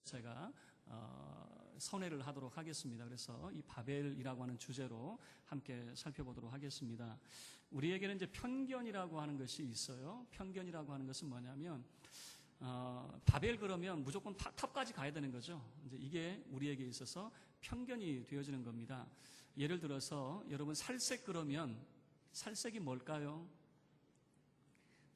제가 선회를 하도록 하겠습니다. 그래서 이 바벨이라고 하는 주제로 함께 살펴보도록 하겠습니다. 우리에게는 이제 편견이라고 하는 것이 있어요. 편견이라고 하는 것은 뭐냐면 바벨 그러면 무조건 탑까지 가야 되는 거죠. 이제 이게 우리에게 있어서 편견이 되어지는 겁니다. 예를 들어서 여러분 살색 그러면 살색이 뭘까요?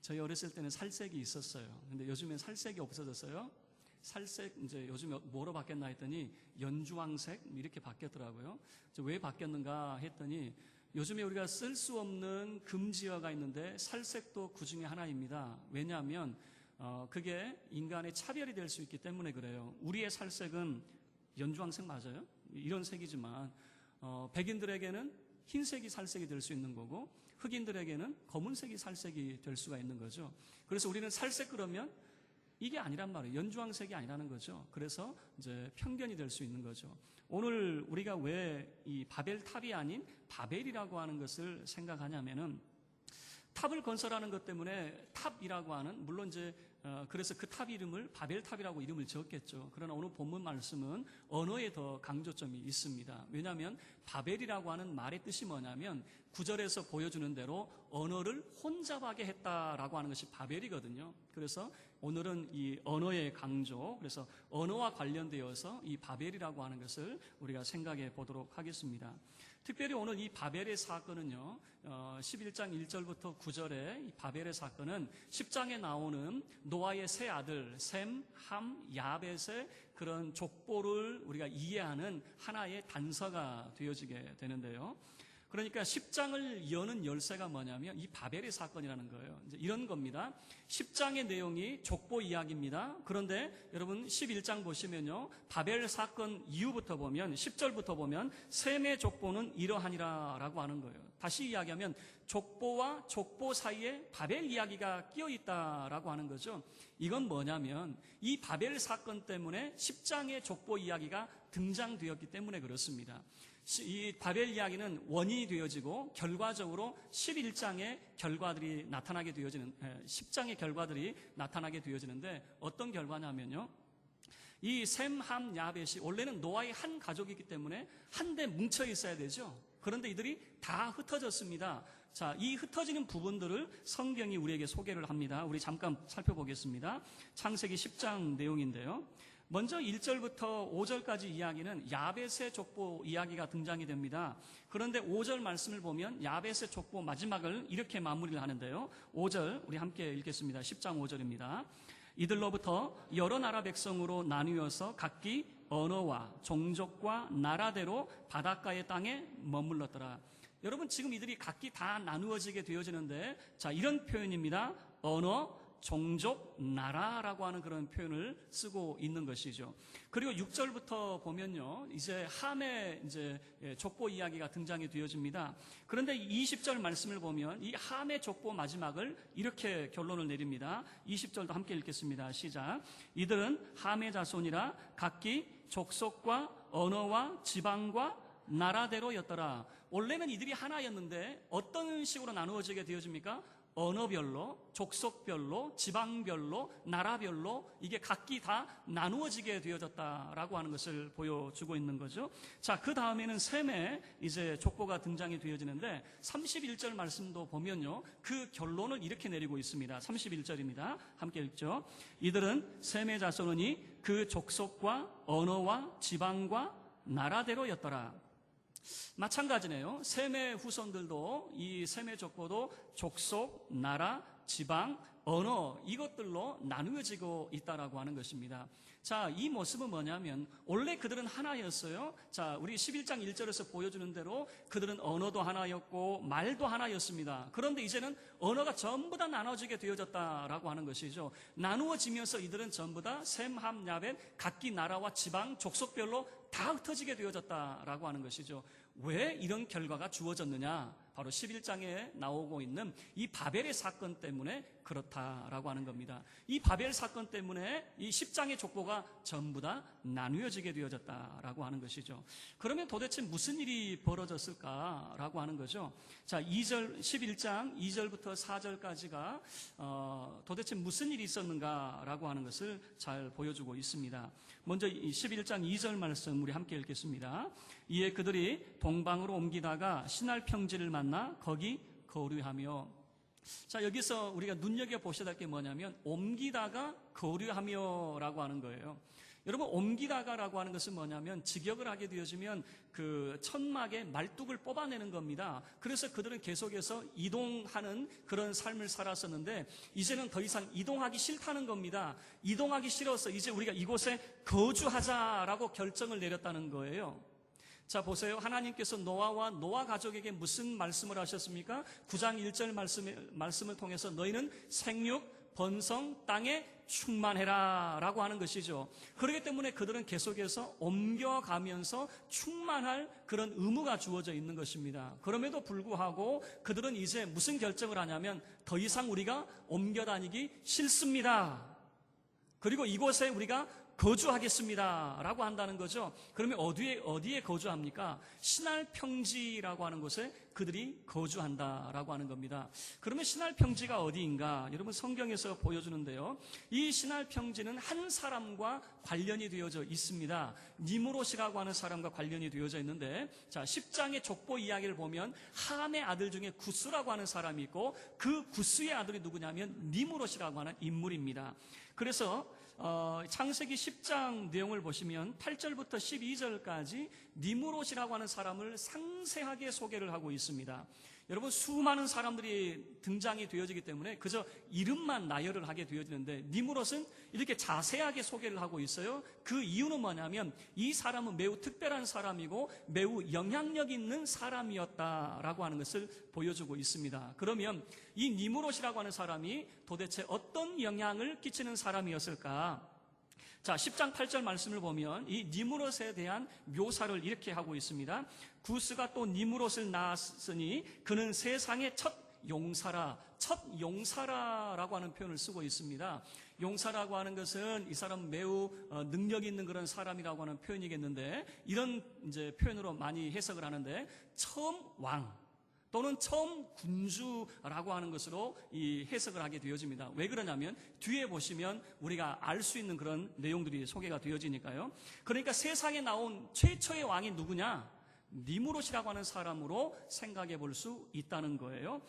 저희 어렸을 때는 살색이 있었어요. 근데 요즘엔 살색이 없어졌어요. 살색 이제 요즘 뭐로 바뀌었나 했더니 연주황색 이렇게 바뀌었더라고요. 왜 바뀌었는가 했더니 요즘에 우리가 쓸 수 없는 금지어가 있는데 살색도 그 중에 하나입니다. 왜냐하면 그게 인간의 차별이 될 수 있기 때문에 그래요. 우리의 살색은 연주황색 맞아요? 이런 색이지만 백인들에게는 흰색이 살색이 될 수 있는 거고 흑인들에게는 검은색이 살색이 될 수가 있는 거죠. 그래서 우리는 살색 그러면 이게 아니란 말이에요. 연주황색이 아니라는 거죠. 그래서 이제 편견이 될 수 있는 거죠. 오늘 우리가 왜 이 바벨탑이 아닌 바벨이라고 하는 것을 생각하냐면은 탑을 건설하는 것 때문에 탑이라고 하는 물론 이제 그래서 그 탑 이름을 바벨탑이라고 이름을 지었겠죠. 그러나 오늘 본문 말씀은 언어에 더 강조점이 있습니다. 왜냐하면 바벨이라고 하는 말의 뜻이 뭐냐면 9절에서 보여주는 대로 언어를 혼잡하게 했다라고 하는 것이 바벨이거든요. 그래서 오늘은 이 언어의 강조, 그래서 언어와 관련되어서 이 바벨이라고 하는 것을 우리가 생각해 보도록 하겠습니다. 특별히 오늘 이 바벨의 사건은요, 11장 1절부터 9절의 이 바벨의 사건은 10장에 나오는 노아의 세 아들 셈, 함, 야벳의 그런 족보를 우리가 이해하는 하나의 단서가 되어지게 되는데요. 그러니까 10장을 여는 열쇠가 뭐냐면 이 바벨의 사건이라는 거예요. 이제 이런 겁니다. 10장의 내용이 족보 이야기입니다. 그런데 여러분 11장 보시면요. 바벨 사건 이후부터 보면 10절부터 보면 셈의 족보는 이러하니라라고 하는 거예요. 다시 이야기하면 족보와 족보 사이에 바벨 이야기가 끼어 있다라고 하는 거죠. 이건 뭐냐면 이 바벨 사건 때문에 10장의 족보 이야기가 등장되었기 때문에 그렇습니다. 이 바벨 이야기는 원인이 되어지고 결과적으로 11장의 결과들이 나타나게 되어지는 10장의 결과들이 나타나게 되어지는데 어떤 결과냐면요. 이 셈, 함, 야벳이 원래는 노아의 한 가족이기 때문에 한데 뭉쳐 있어야 되죠. 그런데 이들이 다 흩어졌습니다. 자, 이 흩어지는 부분들을 성경이 우리에게 소개를 합니다. 우리 잠깐 살펴보겠습니다. 창세기 10장 내용인데요. 먼저 1절부터 5절까지 이야기는 야벳의 족보 이야기가 등장이 됩니다. 그런데 5절 말씀을 보면 야벳의 족보 마지막을 이렇게 마무리를 하는데요. 5절 우리 함께 읽겠습니다. 10장 5절입니다. 이들로부터 여러 나라 백성으로 나뉘어서 각기 언어와 종족과 나라대로 바닷가의 땅에 머물렀더라. 여러분 지금 이들이 각기 다 나누어지게 되어지는데 자 이런 표현입니다. 언어, 종족, 나라라고 하는 그런 표현을 쓰고 있는 것이죠. 그리고 6절부터 보면요, 이제 함의 이제 족보 이야기가 등장이 되어집니다. 그런데 20절 말씀을 보면 이 함의 족보 마지막을 이렇게 결론을 내립니다. 20절도 함께 읽겠습니다. 시작. 이들은 함의 자손이라 각기 족속과 언어와 지방과 나라대로였더라. 원래는 이들이 하나였는데 어떤 식으로 나누어지게 되어집니까? 언어별로, 족속별로, 지방별로, 나라별로 이게 각기 다 나누어지게 되어졌다라고 하는 것을 보여주고 있는 거죠. 자, 그 다음에는 셈의 이제 족보가 등장이 되어지는데 31절 말씀도 보면요. 그 결론을 이렇게 내리고 있습니다. 31절입니다. 함께 읽죠. 이들은 셈의 자손이니 그 족속과 언어와 지방과 나라대로였더라. 마찬가지네요. 셈의 후손들도 이 셈의 족보도 족속, 나라, 지방, 언어 이것들로 나누어지고 있다라고 하는 것입니다. 자, 이 모습은 뭐냐면 원래 그들은 하나였어요. 자, 우리 11장 1절에서 보여주는 대로 그들은 언어도 하나였고 말도 하나였습니다. 그런데 이제는 언어가 전부 다 나눠지게 되어졌다라고 하는 것이죠. 나누어지면서 이들은 전부 다 셈, 함, 야벳 각기 나라와 지방, 족속별로 다 흩어지게 되어졌다라고 하는 것이죠. 왜 이런 결과가 주어졌느냐? 바로 11장에 나오고 있는 이 바벨의 사건 때문에 그렇다라고 하는 겁니다. 이 바벨 사건 때문에 이 10장의 족보가 전부 다 나누어지게 되어졌다라고 하는 것이죠. 그러면 도대체 무슨 일이 벌어졌을까라고 하는 거죠. 자, 11장 2절부터 4절까지가 도대체 무슨 일이 있었는가라고 하는 것을 잘 보여주고 있습니다. 먼저 11장 2절 말씀 우리 함께 읽겠습니다. 이에 그들이 동방으로 옮기다가 신할 평지를 만나 거기 거류하며. 자, 여기서 우리가 눈여겨보셔야 될 게 뭐냐면 옮기다가 거류하며라고 하는 거예요. 여러분, 옮기다가라고 하는 것은 뭐냐면 직역을 하게 되어지면 그 천막에 말뚝을 뽑아내는 겁니다. 그래서 그들은 계속해서 이동하는 그런 삶을 살았었는데 이제는 더 이상 이동하기 싫다는 겁니다. 이동하기 싫어서 이제 우리가 이곳에 거주하자라고 결정을 내렸다는 거예요. 자, 보세요. 하나님께서 노아와 노아 가족에게 무슨 말씀을 하셨습니까? 9장 1절 말씀을 통해서 너희는 생육, 번성, 땅에 충만해라 라고 하는 것이죠. 그렇기 때문에 그들은 계속해서 옮겨가면서 충만할 그런 의무가 주어져 있는 것입니다. 그럼에도 불구하고 그들은 이제 무슨 결정을 하냐면 더 이상 우리가 옮겨 다니기 싫습니다. 그리고 이곳에 우리가 거주하겠습니다 라고 한다는 거죠. 그러면 어디에 거주합니까? 신할 평지라고 하는 곳에 그들이 거주한다라고 하는 겁니다. 그러면 신할 평지가 어디인가? 여러분, 성경에서 보여주는데요. 이 신할 평지는 한 사람과 관련이 되어져 있습니다. 니므롯이라고 하는 사람과 관련이 되어져 있는데, 자, 10장의 족보 이야기를 보면 함의 아들 중에 구스라고 하는 사람이 있고 그 구스의 아들이 누구냐면 니므롯이라고 하는 인물입니다. 그래서 창세기 10장 내용을 보시면 8절부터 12절까지 니므롯이라고 하는 사람을 상세하게 소개를 하고 있습니다. 여러분, 수많은 사람들이 등장이 되어지기 때문에 그저 이름만 나열을 하게 되어지는데 니므롯은 이렇게 자세하게 소개를 하고 있어요. 그 이유는 뭐냐면 이 사람은 매우 특별한 사람이고 매우 영향력 있는 사람이었다라고 하는 것을 보여주고 있습니다. 그러면 이 니므롯이라고 하는 사람이 도대체 어떤 영향을 끼치는 사람이었을까? 자, 10장 8절 말씀을 보면 이 니므롯에 대한 묘사를 이렇게 하고 있습니다. 구스가 또 니므롯을 낳았으니 그는 세상의 첫 용사라라고 하는 표현을 쓰고 있습니다. 용사라고 하는 것은 이 사람 매우 능력 있는 그런 사람이라고 하는 표현이겠는데 이런 이제 표현으로 많이 해석을 하는데 처음 왕 또는 처음 군주라고 하는 것으로 이 해석을 하게 되어집니다. 왜 그러냐면 뒤에 보시면 우리가 알 수 있는 그런 내용들이 소개가 되어지니까요. 그러니까 세상에 나온 최초의 왕이 누구냐? 니므롯이라고 하는 사람으로 생각해 볼 수 있다는 거예요.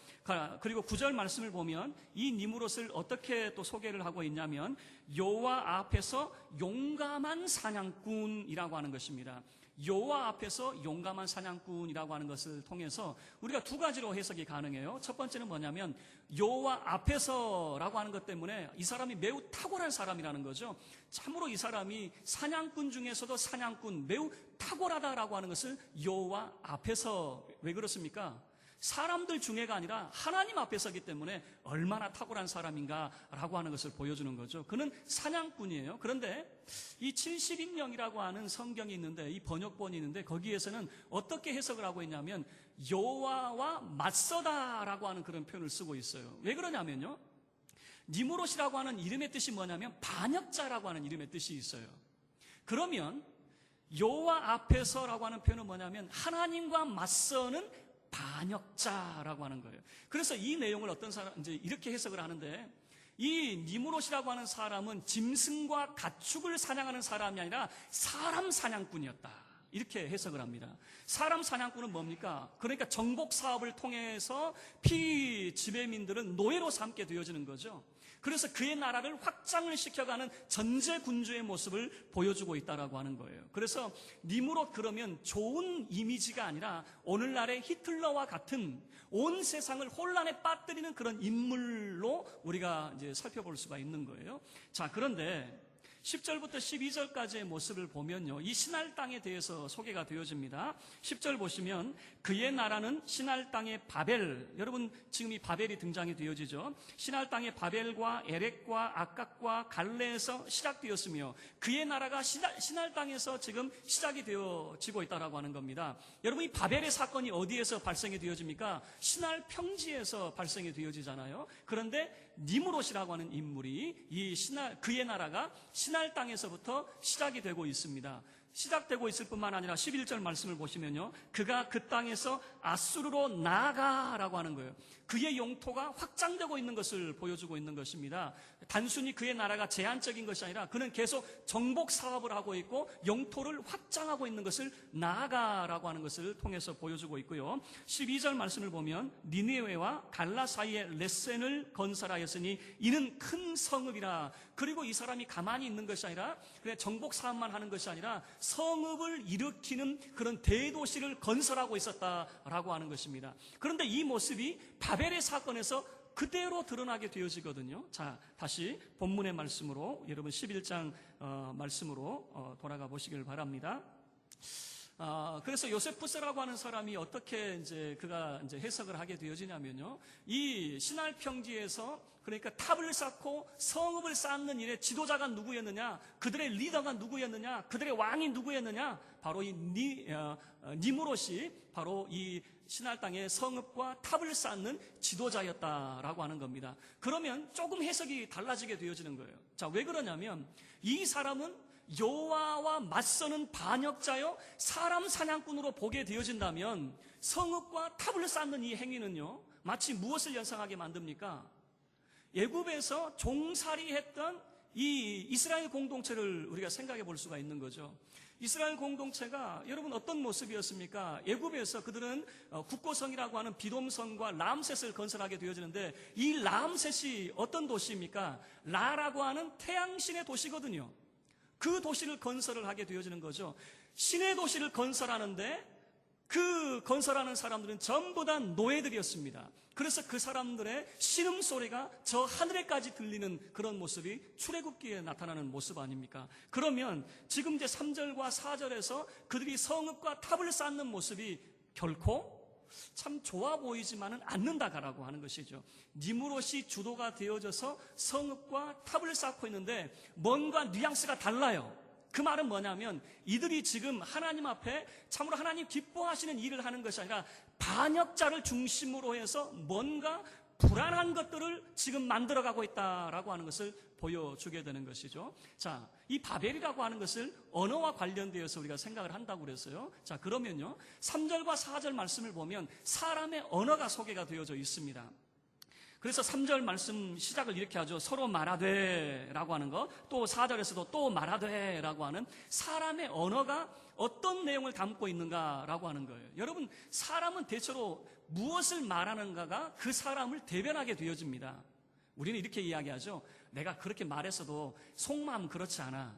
그리고 9절 말씀을 보면 이 니므롯을 어떻게 또 소개를 하고 있냐면 여호와 앞에서 용감한 사냥꾼이라고 하는 것입니다. 여호와 앞에서 용감한 사냥꾼이라고 하는 것을 통해서 우리가 두 가지로 해석이 가능해요. 첫 번째는 뭐냐면 여호와 앞에서라고 하는 것 때문에 이 사람이 매우 탁월한 사람이라는 거죠. 참으로 이 사람이 사냥꾼 중에서도 사냥꾼 매우 탁월하다라고 하는 것을 여호와 앞에서, 왜 그렇습니까? 사람들 중에가 아니라 하나님 앞에 서기 때문에 얼마나 탁월한 사람인가라고 하는 것을 보여주는 거죠. 그는 사냥꾼이에요. 그런데 이 70인명이라고 하는 성경이 있는데, 이 번역본이 있는데 거기에서는 어떻게 해석을 하고 있냐면 여호와와 맞서다라고 하는 그런 표현을 쓰고 있어요. 왜 그러냐면요, 니므롯이라고 하는 이름의 뜻이 뭐냐면 반역자라고 하는 이름의 뜻이 있어요. 그러면 여호와 앞에서라고 하는 표현은 뭐냐면 하나님과 맞서는 반역자라고 하는 거예요. 그래서 이 내용을 어떤 사람 이제 이렇게 해석을 하는데, 이 니므롯이라고 하는 사람은 짐승과 가축을 사냥하는 사람이 아니라 사람 사냥꾼이었다, 이렇게 해석을 합니다. 사람 사냥꾼은 뭡니까? 그러니까 정복 사업을 통해서 피지배민들은 노예로 삼게 되어지는 거죠. 그래서 그의 나라를 확장을 시켜가는 전제군주의 모습을 보여주고 있다라고 하는 거예요. 그래서 니므롯 그러면 좋은 이미지가 아니라 오늘날의 히틀러와 같은 온 세상을 혼란에 빠뜨리는 그런 인물로 우리가 이제 살펴볼 수가 있는 거예요. 자, 그런데 10절부터 12절까지의 모습을 보면요, 이 시날 땅에 대해서 소개가 되어집니다. 10절 보시면 그의 나라는 시날 땅의 바벨, 여러분 지금 이 바벨이 등장이 되어지죠. 시날 땅의 바벨과 에렉과 악각과 갈레에서 시작되었으며 그의 나라가 시날 땅에서 지금 시작이 되어지고 있다라고 하는 겁니다. 여러분, 이 바벨의 사건이 어디에서 발생이 되어집니까? 시날 평지에서 발생이 되어지잖아요. 그런데 니므롯이라고 하는 인물이 그의 나라가 시날 땅에서부터 시작이 되고 있습니다. 시작되고 있을 뿐만 아니라 11절 말씀을 보시면요, 그가 그 땅에서 아수르로 나아가라고 하는 거예요. 그의 영토가 확장되고 있는 것을 보여주고 있는 것입니다. 단순히 그의 나라가 제한적인 것이 아니라 그는 계속 정복 사업을 하고 있고 영토를 확장하고 있는 것을 나아가라고 하는 것을 통해서 보여주고 있고요. 12절 말씀을 보면 니느웨와 갈라 사이에 레센을 건설하였으니 이는 큰 성읍이라. 그리고 이 사람이 가만히 있는 것이 아니라 그냥 정복 사업만 하는 것이 아니라 성읍을 일으키는 그런 대도시를 건설하고 있었다라고 하는 것입니다. 그런데 이 모습이 바벨의 사건에서 그대로 드러나게 되어지거든요. 자, 다시 본문의 말씀으로, 여러분 11장 말씀으로 돌아가 보시길 바랍니다. 그래서 요세푸스라고 하는 사람이 어떻게 그가 해석을 하게 되어지냐면요, 이 시날 평지에서 그러니까 탑을 쌓고 성읍을 쌓는 일의 지도자가 누구였느냐, 그들의 리더가 누구였느냐, 그들의 왕이 누구였느냐, 바로 이 니므롯이 바로 이 시날 땅의 성읍과 탑을 쌓는 지도자였다라고 하는 겁니다. 그러면 조금 해석이 달라지게 되어지는 거예요. 자, 왜 그러냐면 이 사람은 여호와와 맞서는 반역자요 사람 사냥꾼으로 보게 되어진다면 성읍과 탑을 쌓는 이 행위는요, 마치 무엇을 연상하게 만듭니까? 애굽에서 종살이했던 이 이스라엘 공동체를 우리가 생각해 볼 수가 있는 거죠. 이스라엘 공동체가 여러분 어떤 모습이었습니까? 애굽에서 그들은 국고성이라고 하는 비돔성과 람셋을 건설하게 되어지는데 이 람셋이 어떤 도시입니까? 라라고 하는 태양신의 도시거든요. 그 도시를 건설을 하게 되어지는 거죠. 신의 도시를 건설하는데 그 건설하는 사람들은 전부 다 노예들이었습니다. 그래서 그 사람들의 신음소리가 저 하늘에까지 들리는 그런 모습이 출애굽기에 나타나는 모습 아닙니까? 그러면 지금 이제 3절과 4절에서 그들이 성읍과 탑을 쌓는 모습이 결코 참 좋아 보이지만은 않는다라고 하는 것이죠. 니므롯이 주도가 되어져서 성읍과 탑을 쌓고 있는데 뭔가 뉘앙스가 달라요. 그 말은 뭐냐면 이들이 지금 하나님 앞에 참으로 하나님 기뻐하시는 일을 하는 것이 아니라 반역자를 중심으로 해서 뭔가 불안한 것들을 지금 만들어가고 있다라고 하는 것을 보여주게 되는 것이죠. 자, 이 바벨이라고 하는 것을 언어와 관련되어서 우리가 생각을 한다고 그랬어요. 자, 그러면요, 3절과 4절 말씀을 보면 사람의 언어가 소개가 되어져 있습니다. 그래서 3절 말씀 시작을 이렇게 하죠. 서로 말하되 라고 하는 거, 또 4절에서도 또 말하되 라고 하는 사람의 언어가 어떤 내용을 담고 있는가 라고 하는 거예요. 여러분, 사람은 대체로 무엇을 말하는가가 그 사람을 대변하게 되어집니다. 우리는 이렇게 이야기하죠. 내가 그렇게 말했어도 속마음 그렇지 않아.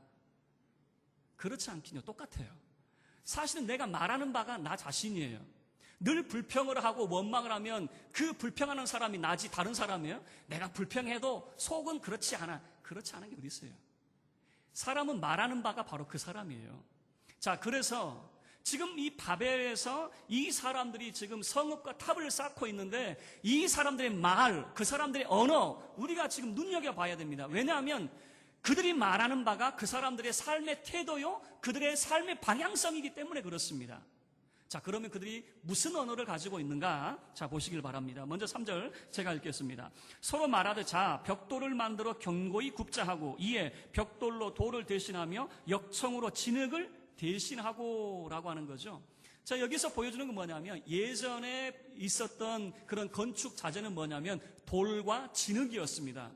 그렇지 않긴요, 똑같아요. 사실은 내가 말하는 바가 나 자신이에요. 늘 불평을 하고 원망을 하면 그 불평하는 사람이 나지 다른 사람이에요? 내가 불평해도 속은 그렇지 않아. 그렇지 않은 게 어디 있어요? 사람은 말하는 바가 바로 그 사람이에요. 자, 그래서 지금 이 바벨에서 이 사람들이 지금 성읍과 탑을 쌓고 있는데 이 사람들의 말, 그 사람들의 언어, 우리가 지금 눈여겨봐야 됩니다. 왜냐하면 그들이 말하는 바가 그 사람들의 삶의 태도요, 그들의 삶의 방향성이기 때문에 그렇습니다. 자, 그러면 그들이 무슨 언어를 가지고 있는가? 자, 보시길 바랍니다. 먼저 3절 제가 읽겠습니다. 서로 말하되 자, 벽돌을 만들어 견고히 굽자 하고 이에 벽돌로 돌을 대신하며 역청으로 진흙을 대신하고 라고 하는 거죠. 자, 여기서 보여주는 건 뭐냐면 예전에 있었던 그런 건축 자재는 뭐냐면 돌과 진흙이었습니다.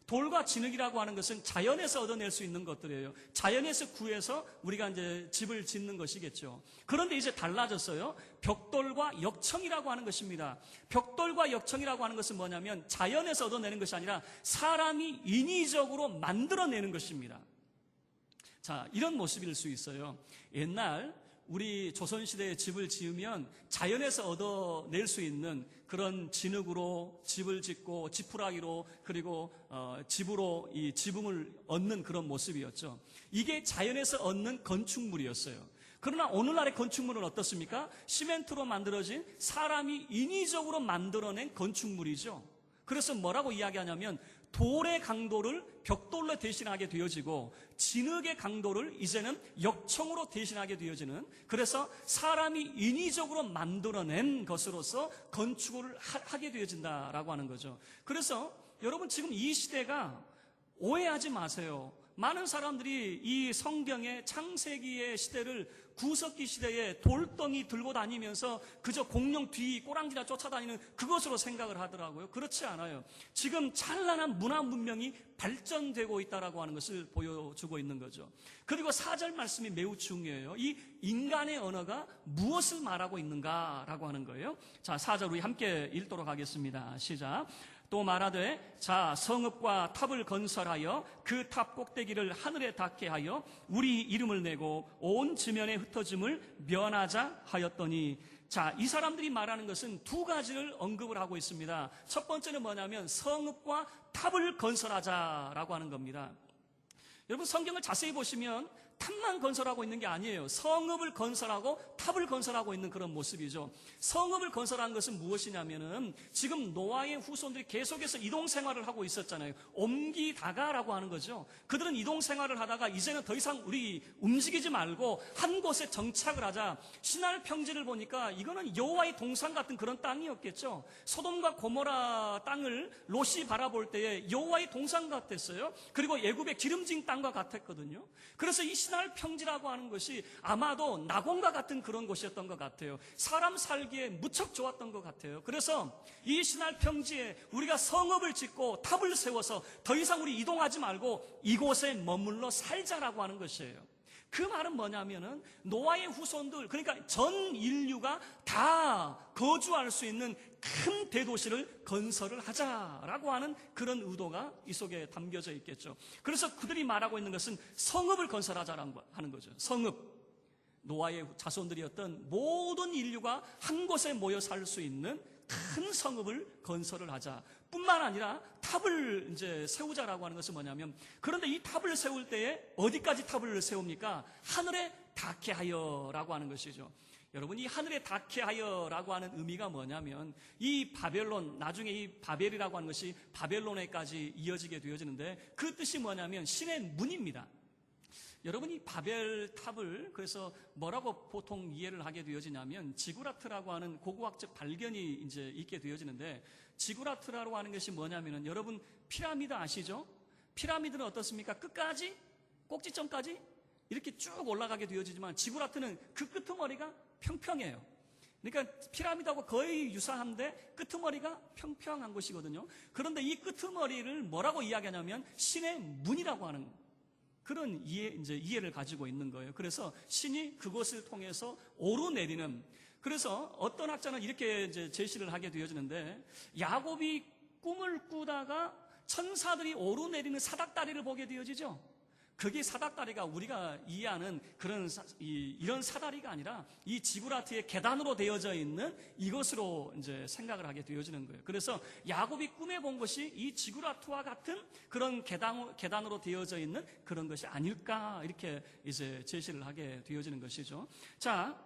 돌과 진흙이라고 하는 것은 자연에서 얻어낼 수 있는 것들이에요. 자연에서 구해서 우리가 이제 집을 짓는 것이겠죠. 그런데 이제 달라졌어요. 벽돌과 역청이라고 하는 것입니다. 벽돌과 역청이라고 하는 것은 뭐냐면 자연에서 얻어내는 것이 아니라 사람이 인위적으로 만들어내는 것입니다. 자, 이런 모습일 수 있어요. 옛날 우리 조선시대에 집을 지으면 자연에서 얻어낼 수 있는 그런 진흙으로 집을 짓고 지푸라기로 그리고 집으로 이 지붕을 얻는 그런 모습이었죠. 이게 자연에서 얻는 건축물이었어요. 그러나 오늘날의 건축물은 어떻습니까? 시멘트로 만들어진 사람이 인위적으로 만들어낸 건축물이죠. 그래서 뭐라고 이야기하냐면 돌의 강도를 벽돌로 대신하게 되어지고 진흙의 강도를 이제는 역청으로 대신하게 되어지는, 그래서 사람이 인위적으로 만들어낸 것으로서 건축을 하게 되어진다라고 하는 거죠. 그래서 여러분 지금 이 시대가 오해하지 마세요. 많은 사람들이 이 성경의 창세기의 시대를 구석기 시대에 돌덩이 들고 다니면서 그저 공룡 뒤 꼬랑지나 쫓아다니는 그것으로 생각을 하더라고요. 그렇지 않아요. 지금 찬란한 문화 문명이 발전되고 있다라고 하는 것을 보여주고 있는 거죠. 그리고 4절 말씀이 매우 중요해요. 이 인간의 언어가 무엇을 말하고 있는가라고 하는 거예요. 자, 4절 우리 함께 읽도록 하겠습니다. 시작. 또 말하되 자 성읍과 탑을 건설하여 그 탑 꼭대기를 하늘에 닿게 하여 우리 이름을 내고 온 지면에 흩어짐을 면하자 하였더니, 자, 이 사람들이 말하는 것은 두 가지를 언급을 하고 있습니다. 첫 번째는 뭐냐면 성읍과 탑을 건설하자라고 하는 겁니다. 여러분 성경을 자세히 보시면 탑만 건설하고 있는 게 아니에요. 성읍을 건설하고 탑을 건설하고 있는 그런 모습이죠. 성읍을 건설한 것은 무엇이냐면은 지금 노아의 후손들이 계속해서 이동 생활을 하고 있었잖아요. 옮기다가라고 하는 거죠. 그들은 이동 생활을 하다가 이제는 더 이상 우리 움직이지 말고 한 곳에 정착을 하자. 시날 평지를 보니까 이거는 여호와의 동산 같은 그런 땅이었겠죠. 소돔과 고모라 땅을 롯이 바라볼 때에 여호와의 동산 같았어요. 그리고 애굽의 기름진 땅과 같았거든요. 그래서 이 시날 평지라고 하는 것이 아마도 낙원과 같은 그런 곳이었던 것 같아요. 사람 살기에 무척 좋았던 것 같아요. 그래서 이 시날 평지에 우리가 성읍을 짓고 탑을 세워서 더 이상 우리 이동하지 말고 이곳에 머물러 살자라고 하는 것이에요. 그 말은 뭐냐면은 노아의 후손들, 그러니까 전 인류가 다 거주할 수 있는 큰 대도시를 건설을 하자라고 하는 그런 의도가 이 속에 담겨져 있겠죠. 그래서 그들이 말하고 있는 것은 성읍을 건설하자라고 하는 거죠. 성읍. 노아의 자손들이었던 모든 인류가 한 곳에 모여 살 수 있는 큰 성읍을 건설을 하자. 뿐만 아니라 탑을 이제 세우자라고 하는 것은 뭐냐면, 그런데 이 탑을 세울 때에 어디까지 탑을 세웁니까? 하늘에 닿게 하여라고 하는 것이죠. 여러분, 이 하늘에 닿게 하여라고 하는 의미가 뭐냐면, 이 바벨론, 나중에 이 바벨이라고 하는 것이 바벨론에까지 이어지게 되어지는데, 그 뜻이 뭐냐면 신의 문입니다. 여러분이 바벨 탑을 그래서 뭐라고 보통 이해를 하게 되어지냐면, 지구라트라고 하는 고고학적 발견이 이제 있게 되어지는데, 지구라트라고 하는 것이 뭐냐면은, 여러분 피라미드 아시죠? 피라미드는 어떻습니까? 끝까지 꼭지점까지 이렇게 쭉 올라가게 되어지지만 지구라트는 그 끄트머리가 평평해요. 그러니까 피라미드하고 거의 유사한데 끄트머리가 평평한 것이거든요. 그런데 이 끄트머리를 뭐라고 이야기하냐면 신의 문이라고 하는 그런 이해를 가지고 있는 거예요. 그래서 신이 그것을 통해서 오르내리는, 그래서 어떤 학자는 이렇게 이제 제시를 하게 되어지는데, 야곱이 꿈을 꾸다가 천사들이 오르내리는 사닥다리를 보게 되어지죠. 그게 사닥다리가 우리가 이해하는 그런 이런 사다리가 아니라 이 지구라트의 계단으로 되어져 있는 이것으로 이제 생각을 하게 되어지는 거예요. 그래서 야곱이 꿈에 본 것이 이 지구라트와 같은 그런 계단으로 되어져 있는 그런 것이 아닐까, 이렇게 이제 제시를 하게 되어지는 것이죠. 자,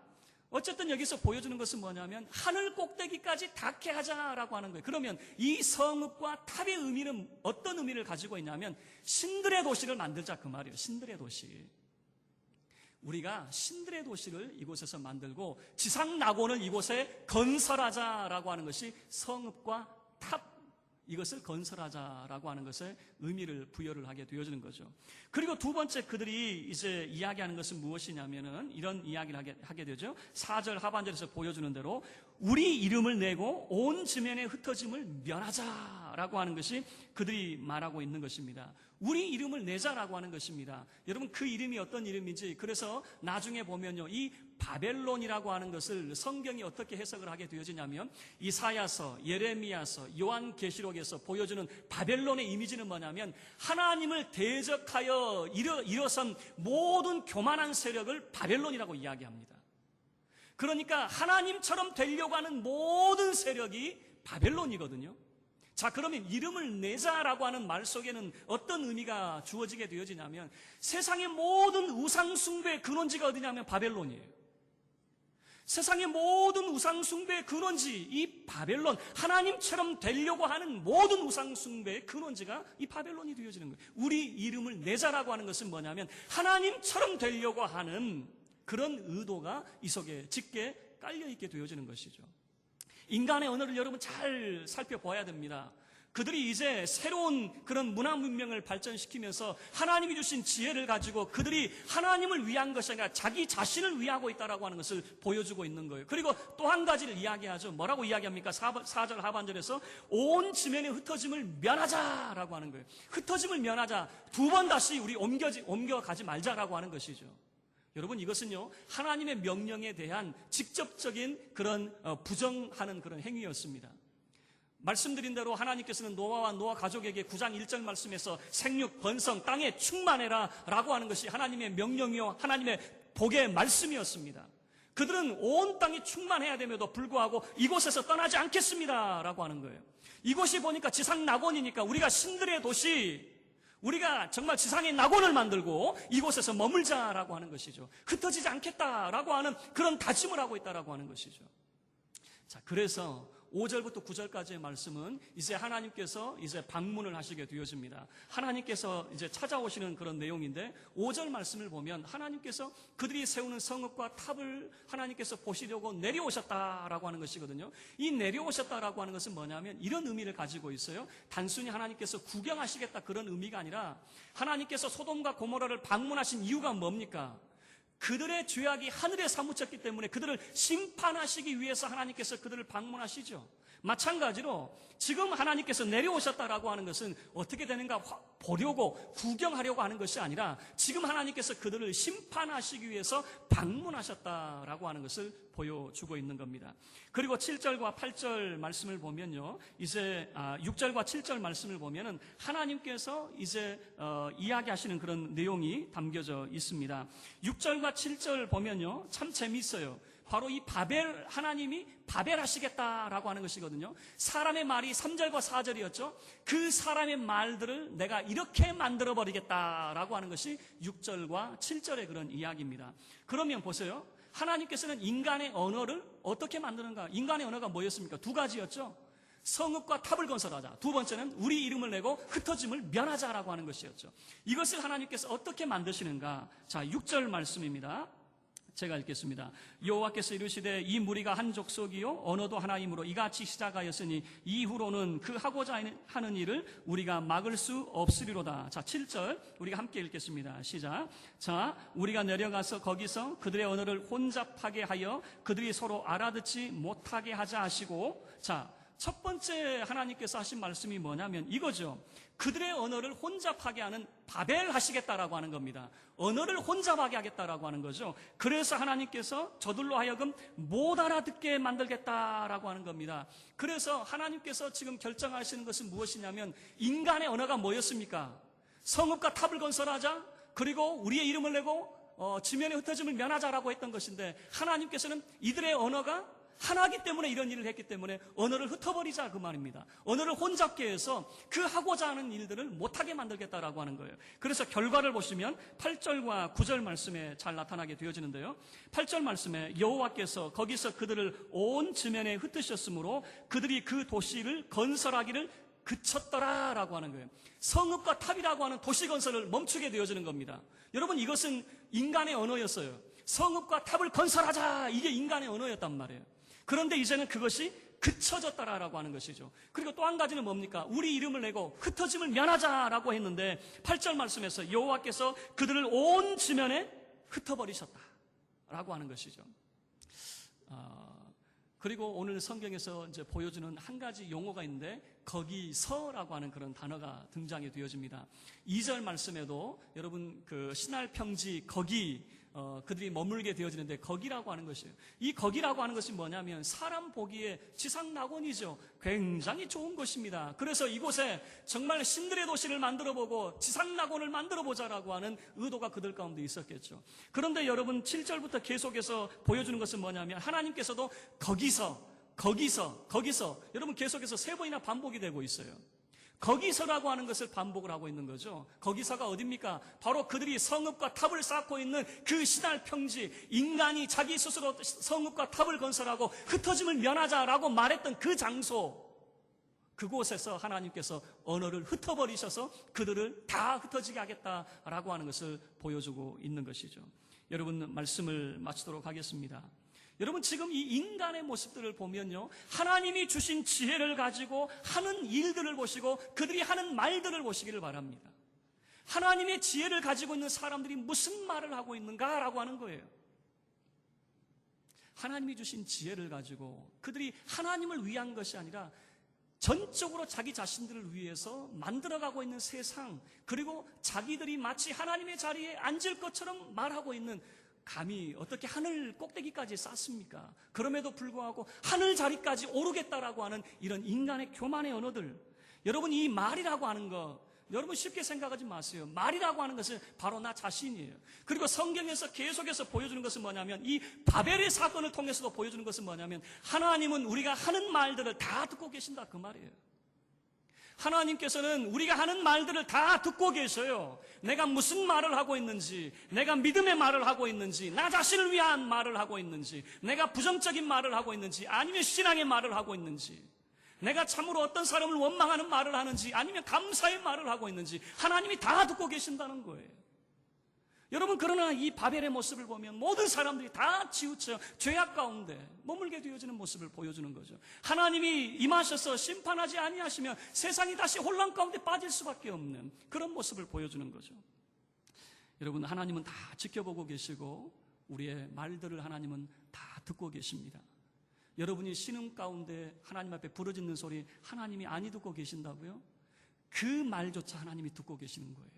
어쨌든 여기서 보여주는 것은 뭐냐면 하늘 꼭대기까지 닿게 하자라고 하는 거예요. 그러면 이 성읍과 탑의 의미는 어떤 의미를 가지고 있냐면 신들의 도시를 만들자 그 말이에요. 신들의 도시. 우리가 신들의 도시를 이곳에서 만들고 지상 낙원을 이곳에 건설하자라고 하는 것이 성읍과 탑, 이것을 건설하자라고 하는 것에 의미를 부여를 하게 되어지는 거죠. 그리고 두 번째 그들이 이제 이야기하는 것은 무엇이냐면은 이런 이야기를 하게 되죠. 4절 하반절에서 보여주는 대로 우리 이름을 내고 온 지면에 흩어짐을 면하자라고 하는 것이 그들이 말하고 있는 것입니다. 우리 이름을 내자라고 하는 것입니다. 여러분 그 이름이 어떤 이름인지, 그래서 나중에 보면요, 이 바벨론이라고 하는 것을 성경이 어떻게 해석을 하게 되어지냐면 이사야서, 예레미야서, 요한계시록에서 보여주는 바벨론의 이미지는 뭐냐면 하나님을 대적하여 일어선 모든 교만한 세력을 바벨론이라고 이야기합니다. 그러니까 하나님처럼 되려고 하는 모든 세력이 바벨론이거든요. 자, 그러면 이름을 내자라고 하는 말 속에는 어떤 의미가 주어지게 되어지냐면 세상의 모든 우상 숭배의 근원지가 어디냐면 바벨론이에요. 세상의 모든 우상 숭배의 근원지, 이 바벨론, 하나님처럼 되려고 하는 모든 우상 숭배의 근원지가 이 바벨론이 되어지는 거예요. 우리 이름을 내자라고 하는 것은 뭐냐면 하나님처럼 되려고 하는 그런 의도가 이 속에 짙게 깔려있게 되어지는 것이죠. 인간의 언어를 여러분 잘 살펴봐야 됩니다. 그들이 이제 새로운 그런 문화 문명을 발전시키면서 하나님이 주신 지혜를 가지고 그들이 하나님을 위한 것이 아니라 자기 자신을 위하고 있다라고 하는 것을 보여주고 있는 거예요. 그리고 또 한 가지를 이야기하죠. 뭐라고 이야기합니까? 4절 하반절에서 온 지면의 흩어짐을 면하자라고 하는 거예요. 흩어짐을 면하자. 두 번 다시 우리 옮겨가지 말자라고 하는 것이죠. 여러분, 이것은요 하나님의 명령에 대한 직접적인 그런 부정하는 그런 행위였습니다. 말씀드린 대로 하나님께서는 노아와 노아 가족에게 9장 1절 말씀에서 생육, 번성, 땅에 충만해라 라고 하는 것이 하나님의 명령이요 하나님의 복의 말씀이었습니다. 그들은 온 땅이 충만해야 됨에도 불구하고 이곳에서 떠나지 않겠습니다 라고 하는 거예요. 이곳이 보니까 지상 낙원이니까 우리가 신들의 도시, 우리가 정말 지상의 낙원을 만들고 이곳에서 머물자라고 하는 것이죠. 흩어지지 않겠다라고 하는 그런 다짐을 하고 있다라고 하는 것이죠. 자, 그래서 5절부터 9절까지의 말씀은 이제 하나님께서 이제 방문을 하시게 되어집니다. 하나님께서 이제 찾아오시는 그런 내용인데 5절 말씀을 보면 하나님께서 그들이 세우는 성읍과 탑을 하나님께서 보시려고 내려오셨다라고 하는 것이거든요. 이 내려오셨다라고 하는 것은 뭐냐면 이런 의미를 가지고 있어요. 단순히 하나님께서 구경하시겠다 그런 의미가 아니라 하나님께서 소돔과 고모라를 방문하신 이유가 뭡니까? 그들의 죄악이 하늘에 사무쳤기 때문에 그들을 심판하시기 위해서 하나님께서 그들을 방문하시죠. 마찬가지로 지금 하나님께서 내려오셨다라고 하는 것은 어떻게 되는가 보려고 구경하려고 하는 것이 아니라 지금 하나님께서 그들을 심판하시기 위해서 방문하셨다라고 하는 것을 보여주고 있는 겁니다. 그리고 7절과 8절 말씀을 보면요, 이제 6절과 7절 말씀을 보면은 하나님께서 이제 이야기하시는 그런 내용이 담겨져 있습니다. 6절과 7절 보면요, 참 재미있어요. 바로 이 바벨, 하나님이 바벨하시겠다라고 하는 것이거든요. 사람의 말이 3절과 4절이었죠. 그 사람의 말들을 내가 이렇게 만들어버리겠다라고 하는 것이 6절과 7절의 그런 이야기입니다. 그러면 보세요. 하나님께서는 인간의 언어를 어떻게 만드는가? 인간의 언어가 뭐였습니까? 두 가지였죠. 성읍과 탑을 건설하자. 두 번째는 우리 이름을 내고 흩어짐을 면하자라고 하는 것이었죠. 이것을 하나님께서 어떻게 만드시는가? 자, 6절 말씀입니다. 제가 읽겠습니다. 여호와께서 이르시되 이 무리가 한 족속이요 언어도 하나이므로 이같이 시작하였으니 이후로는 그 하고자 하는 일을 우리가 막을 수 없으리로다. 자, 7절 우리가 함께 읽겠습니다. 시작. 자, 우리가 내려가서 거기서 그들의 언어를 혼잡하게 하여 그들이 서로 알아듣지 못하게 하자 하시고, 자, 첫 번째 하나님께서 하신 말씀이 뭐냐면 이거죠. 그들의 언어를 혼잡하게 하는 바벨 하시겠다라고 하는 겁니다. 언어를 혼잡하게 하겠다라고 하는 거죠. 그래서 하나님께서 저들로 하여금 못 알아듣게 만들겠다라고 하는 겁니다. 그래서 하나님께서 지금 결정하시는 것은 무엇이냐면 인간의 언어가 뭐였습니까? 성읍과 탑을 건설하자, 그리고 우리의 이름을 내고 지면의 흩어짐을 면하자라고 했던 것인데 하나님께서는 이들의 언어가 하나이기 때문에 이런 일을 했기 때문에 언어를 흩어버리자 그 말입니다. 언어를 혼잡게 해서 그 하고자 하는 일들을 못하게 만들겠다라고 하는 거예요. 그래서 결과를 보시면 8절과 9절 말씀에 잘 나타나게 되어지는데요. 8절 말씀에 여호와께서 거기서 그들을 온 지면에 흩으셨으므로 그들이 그 도시를 건설하기를 그쳤더라라고 하는 거예요. 성읍과 탑이라고 하는 도시 건설을 멈추게 되어지는 겁니다. 여러분, 이것은 인간의 언어였어요. 성읍과 탑을 건설하자, 이게 인간의 언어였단 말이에요. 그런데 이제는 그것이 그쳐졌다라고 하는 것이죠. 그리고 또 한 가지는 뭡니까? 우리 이름을 내고 흩어짐을 면하자라고 했는데 8절 말씀에서 여호와께서 그들을 온 지면에 흩어버리셨다라고 하는 것이죠. 그리고 오늘 성경에서 이제 보여주는 한 가지 용어가 있는데 거기서라고 하는 그런 단어가 등장이 되어집니다. 2절 말씀에도 여러분 그 신할 평지 거기 그들이 머물게 되어지는데 거기라고 하는 것이에요. 이 거기라고 하는 것이 뭐냐면 사람 보기에 지상낙원이죠. 굉장히 좋은 곳입니다. 그래서 이곳에 정말 신들의 도시를 만들어보고 지상낙원을 만들어보자라고 하는 의도가 그들 가운데 있었겠죠. 그런데 여러분 7절부터 계속해서 보여주는 것은 뭐냐면 하나님께서도 거기서 여러분 계속해서 3번이나 반복이 되고 있어요. 거기서라고 하는 것을 반복을 하고 있는 거죠. 거기서가 어딥니까? 바로 그들이 성읍과 탑을 쌓고 있는 그 시날 평지, 인간이 자기 스스로 성읍과 탑을 건설하고 흩어짐을 면하자라고 말했던 그 장소, 그곳에서 하나님께서 언어를 흩어버리셔서 그들을 다 흩어지게 하겠다라고 하는 것을 보여주고 있는 것이죠. 여러분, 말씀을 마치도록 하겠습니다. 여러분, 지금 이 인간의 모습들을 보면요, 하나님이 주신 지혜를 가지고 하는 일들을 보시고 그들이 하는 말들을 보시기를 바랍니다. 하나님의 지혜를 가지고 있는 사람들이 무슨 말을 하고 있는가라고 하는 거예요. 하나님이 주신 지혜를 가지고 그들이 하나님을 위한 것이 아니라 전적으로 자기 자신들을 위해서 만들어가고 있는 세상, 그리고 자기들이 마치 하나님의 자리에 앉을 것처럼 말하고 있는, 감히 어떻게 하늘 꼭대기까지 쌓습니까? 그럼에도 불구하고 하늘 자리까지 오르겠다라고 하는 이런 인간의 교만의 언어들. 여러분, 이 말이라고 하는 거 여러분 쉽게 생각하지 마세요. 말이라고 하는 것은 바로 나 자신이에요. 그리고 성경에서 계속해서 보여주는 것은 뭐냐면, 이 바벨의 사건을 통해서도 보여주는 것은 뭐냐면, 하나님은 우리가 하는 말들을 다 듣고 계신다, 그 말이에요. 하나님께서는 우리가 하는 말들을 다 듣고 계셔요. 내가 무슨 말을 하고 있는지, 내가 믿음의 말을 하고 있는지, 나 자신을 위한 말을 하고 있는지, 내가 부정적인 말을 하고 있는지, 아니면 신앙의 말을 하고 있는지, 내가 참으로 어떤 사람을 원망하는 말을 하는지, 아니면 감사의 말을 하고 있는지, 하나님이 다 듣고 계신다는 거예요. 여러분, 그러나 이 바벨의 모습을 보면 모든 사람들이 다 치우쳐 죄악 가운데 머물게 되어지는 모습을 보여주는 거죠. 하나님이 임하셔서 심판하지 아니하시면 세상이 다시 혼란 가운데 빠질 수밖에 없는 그런 모습을 보여주는 거죠. 여러분, 하나님은 다 지켜보고 계시고 우리의 말들을 하나님은 다 듣고 계십니다. 여러분이 신음 가운데 하나님 앞에 부르짖는 소리 하나님이 아니 듣고 계신다고요? 그 말조차 하나님이 듣고 계시는 거예요.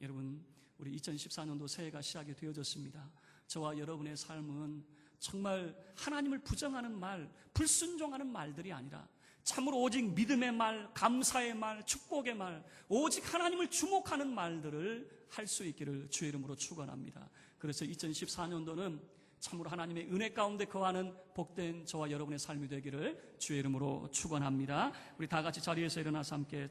여러분, 우리 2014년도 새해가 시작이 되어졌습니다. 저와 여러분의 삶은 정말 하나님을 부정하는 말, 불순종하는 말들이 아니라 참으로 오직 믿음의 말, 감사의 말, 축복의 말, 오직 하나님을 주목하는 말들을 할 수 있기를 주의 이름으로 축원합니다. 그래서 2014년도는 참으로 하나님의 은혜 가운데 거하는 복된 저와 여러분의 삶이 되기를 주의 이름으로 축원합니다. 우리 다 같이 자리에서 일어나서 함께